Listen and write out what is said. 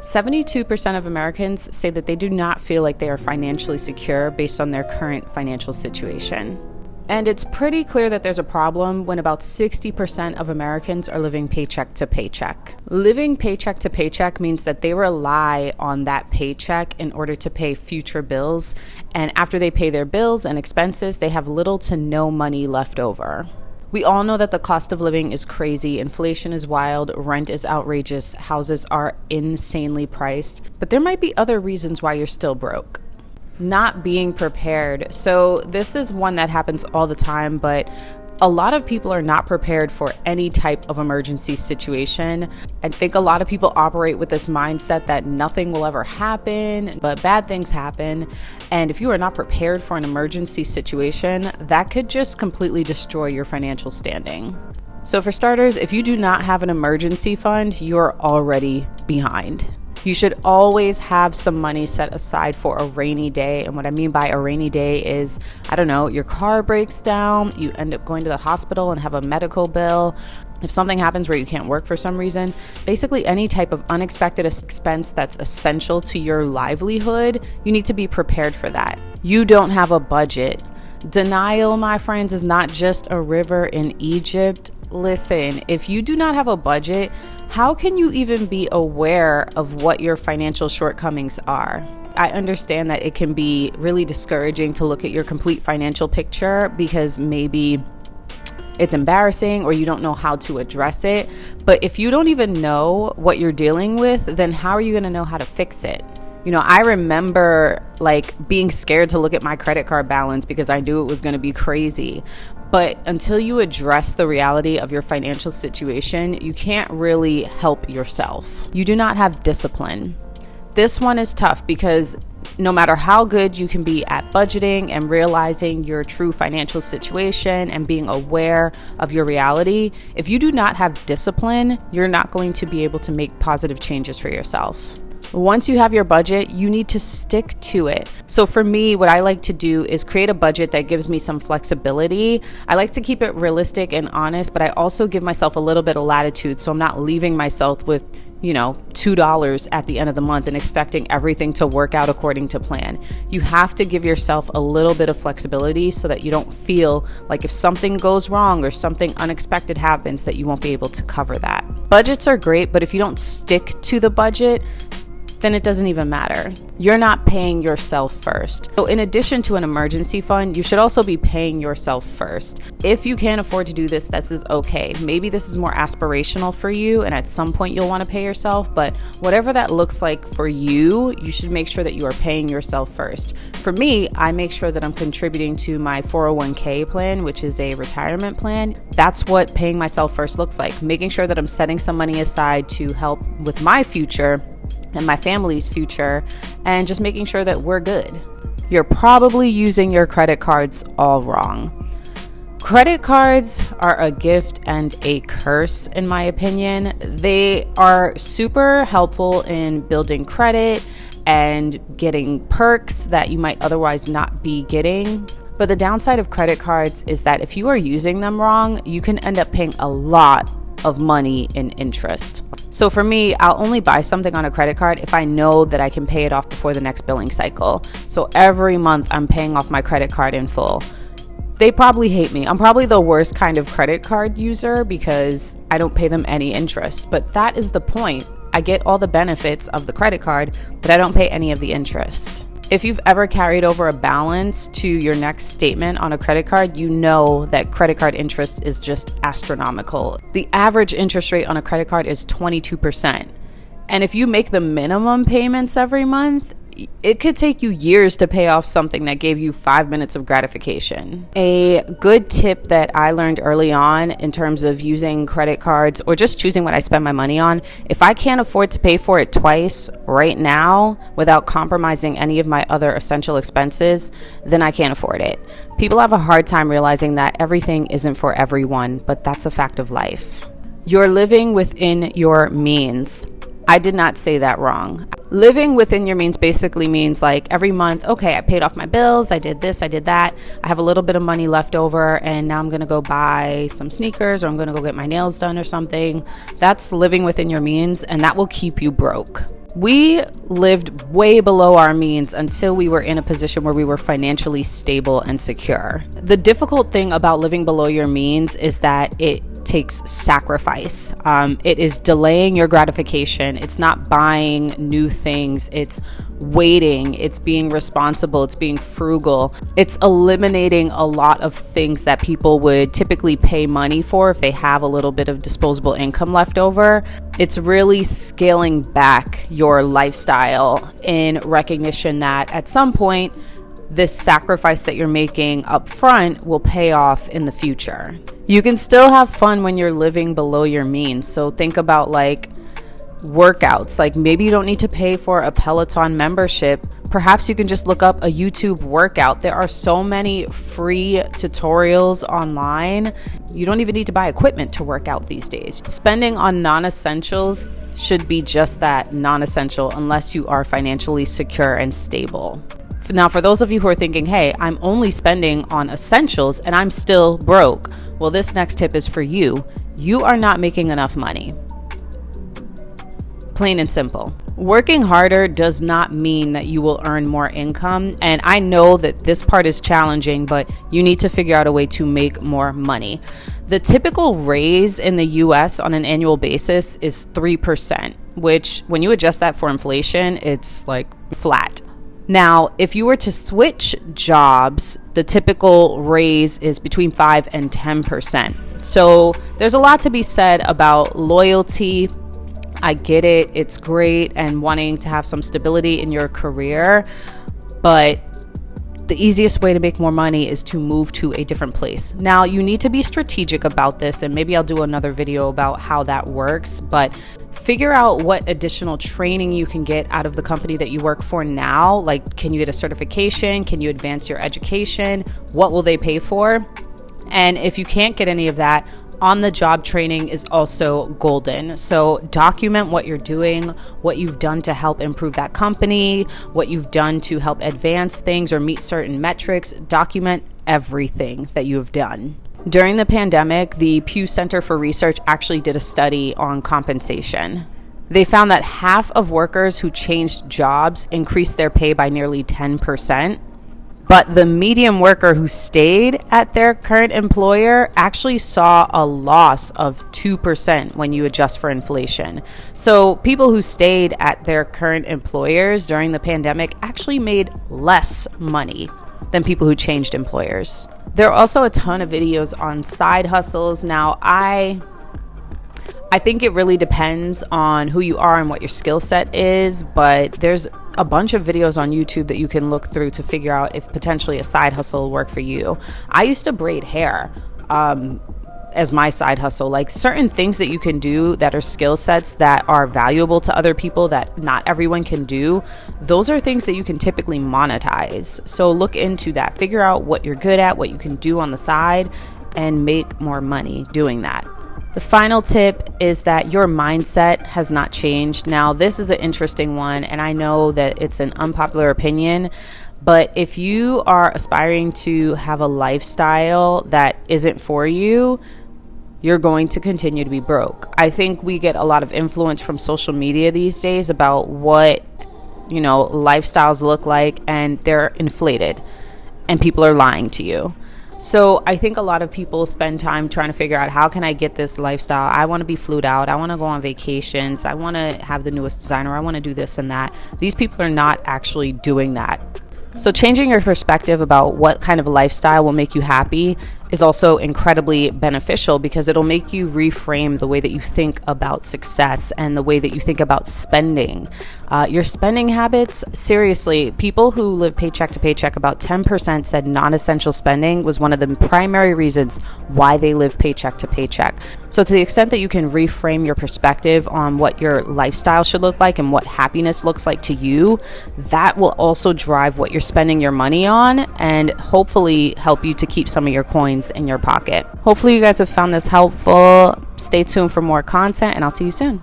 72% of Americans say that they do not feel like they are financially secure based on their current financial situation. And it's pretty clear that there's a problem when about 60% of Americans are living paycheck to paycheck. Living paycheck to paycheck means that they rely on that paycheck in order to pay future bills. And after they pay their bills and expenses, they have little to no money left over. We all know that the cost of living is crazy, inflation is wild, rent is outrageous, houses are insanely priced, but there might be other reasons why you're still broke. Not being prepared. So this is one that happens all the time, but a lot of people are not prepared for any type of emergency situation. I think a lot of people operate with this mindset that nothing will ever happen, but bad things happen. And if you are not prepared for an emergency situation, that could just completely destroy your financial standing. So for starters, if you do not have an emergency fund, you're already behind. You should always have some money set aside for a rainy day. And what I mean by a rainy day is, I don't know, your car breaks down, you end up going to the hospital and have a medical bill. If something happens where you can't work for some reason, basically any type of unexpected expense that's essential to your livelihood, you need to be prepared for that. You don't have a budget. Denial, my friends, is not just a river in Egypt. Listen, if you do not have a budget, how can you even be aware of what your financial shortcomings are? I understand that it can be really discouraging to look at your complete financial picture because maybe it's embarrassing or you don't know how to address it. But if you don't even know what you're dealing with, then how are you going to know how to fix it? You know, I remember being scared to look at my credit card balance because I knew it was going to be crazy. But until you address the reality of your financial situation, you can't really help yourself. You do not have discipline. This one is tough because no matter how good you can be at budgeting and realizing your true financial situation and being aware of your reality, if you do not have discipline, you're not going to be able to make positive changes for yourself. Once you have your budget, you need to stick to it. So for me, what I like to do is create a budget that gives me some flexibility. I like to keep it realistic and honest, but I also give myself a little bit of latitude so I'm not leaving myself with, $2 at the end of the month and expecting everything to work out according to plan. You have to give yourself a little bit of flexibility so that you don't feel like if something goes wrong or something unexpected happens that you won't be able to cover that. Budgets are great, but if you don't stick to the budget, then it doesn't even matter. You're not paying yourself first. So in addition to an emergency fund, you should also be paying yourself first. If you can't afford to do this, this is okay. Maybe this is more aspirational for you and at some point you'll want to pay yourself, but whatever that looks like for you, you should make sure that you are paying yourself first. For me, I make sure that I'm contributing to my 401k plan, which is a retirement plan. That's what paying myself first looks like, making sure that I'm setting some money aside to help with my future and my family's future, and just making sure that we're good. You're probably using your credit cards all wrong. Credit cards are a gift and a curse, in my opinion. They are super helpful in building credit and getting perks that you might otherwise not be getting. But the downside of credit cards is that if you are using them wrong, you can end up paying a lot of money in interest. So for me, I'll only buy something on a credit card if I know that I can pay it off before the next billing cycle. So every month I'm paying off my credit card in full. They probably hate me. I'm probably the worst kind of credit card user because I don't pay them any interest. But that is the point. I get all the benefits of the credit card, but I don't pay any of the interest. If you've ever carried over a balance to your next statement on a credit card, you know that credit card interest is just astronomical. The average interest rate on a credit card is 22%. And if you make the minimum payments every month, it could take you years to pay off something that gave you 5 minutes of gratification. A good tip that I learned early on in terms of using credit cards or just choosing what I spend my money on, if I can't afford to pay for it twice right now without compromising any of my other essential expenses, then I can't afford it. People have a hard time realizing that everything isn't for everyone, but that's a fact of life. You're living within your means. I did not say that wrong. Living within your means basically means every month, okay, I paid off my bills, I did this, I did that, I have a little bit of money left over, and now I'm gonna go buy some sneakers or I'm gonna go get my nails done or something. That's living within your means, and that will keep you broke. We lived way below our means until we were in a position where we were financially stable and secure. The difficult thing about living below your means is that it takes sacrifice. It is delaying your gratification. It's not buying new things. It's waiting. It's being responsible. It's being frugal. It's eliminating a lot of things that people would typically pay money for if they have a little bit of disposable income left over. It's really scaling back your lifestyle in recognition that at some point, this sacrifice that you're making up front will pay off in the future. You can still have fun when you're living below your means. So think about like workouts. Like maybe you don't need to pay for a Peloton membership. Perhaps you can just look up a YouTube workout. There are so many free tutorials online. You don't even need to buy equipment to work out these days. Spending on non-essentials should be just that, non-essential, unless you are financially secure and stable. Now, for those of you who are thinking, hey, I'm only spending on essentials and I'm still broke. Well, this next tip is for you. You are not making enough money. Plain and simple. Working harder does not mean that you will earn more income. And I know that this part is challenging, but you need to figure out a way to make more money. The typical raise in the US on an annual basis is 3%, which when you adjust that for inflation, it's like flat. Now, if you were to switch jobs, the typical raise is between 5 and 10%. So there's a lot to be said about loyalty. I get it. It's great and wanting to have some stability in your career. But the easiest way to make more money is to move to a different place. Now, you need to be strategic about this, and maybe I'll do another video about how that works, but figure out what additional training you can get out of the company that you work for now. Like, can you get a certification? Can you advance your education? What will they pay for? And if you can't get any of that, on-the-job training is also golden. So document what you're doing, what you've done to help improve that company, what you've done to help advance things or meet certain metrics. Document everything that you've done. During the pandemic, the Pew Center for Research actually did a study on compensation. They found that half of workers who changed jobs increased their pay by nearly 10%. But the median worker who stayed at their current employer actually saw a loss of 2% when you adjust for inflation. So people who stayed at their current employers during the pandemic actually made less money than people who changed employers. There are also a ton of videos on side hustles. Now, I think it really depends on who you are and what your skill set is, but there's a bunch of videos on YouTube that you can look through to figure out if potentially a side hustle will work for you. I used to braid hair as my side hustle. Like certain things that you can do that are skill sets that are valuable to other people that not everyone can do, those are things that you can typically monetize. So look into that. Figure out what you're good at, what you can do on the side, and make more money doing that. The final tip is that your mindset has not changed. Now, this is an interesting one, and I know that it's an unpopular opinion, but if you are aspiring to have a lifestyle that isn't for you, you're going to continue to be broke. I think we get a lot of influence from social media these days about what, lifestyles look like, and they're inflated, and people are lying to you. So I think a lot of people spend time trying to figure out, how can I get this lifestyle? I want to be flued out. I want to go on vacations. I want to have the newest designer. I want to do this and that. These people are not actually doing that. So changing your perspective about what kind of lifestyle will make you happy is also incredibly beneficial, because it'll make you reframe the way that you think about success and the way that you think about spending. Your spending habits, seriously, people who live paycheck to paycheck, about 10% said non-essential spending was one of the primary reasons why they live paycheck to paycheck. So to the extent that you can reframe your perspective on what your lifestyle should look like and what happiness looks like to you, that will also drive what you're spending your money on and hopefully help you to keep some of your coins in your pocket. Hopefully you guys have found this helpful. Stay tuned for more content, and I'll see you soon.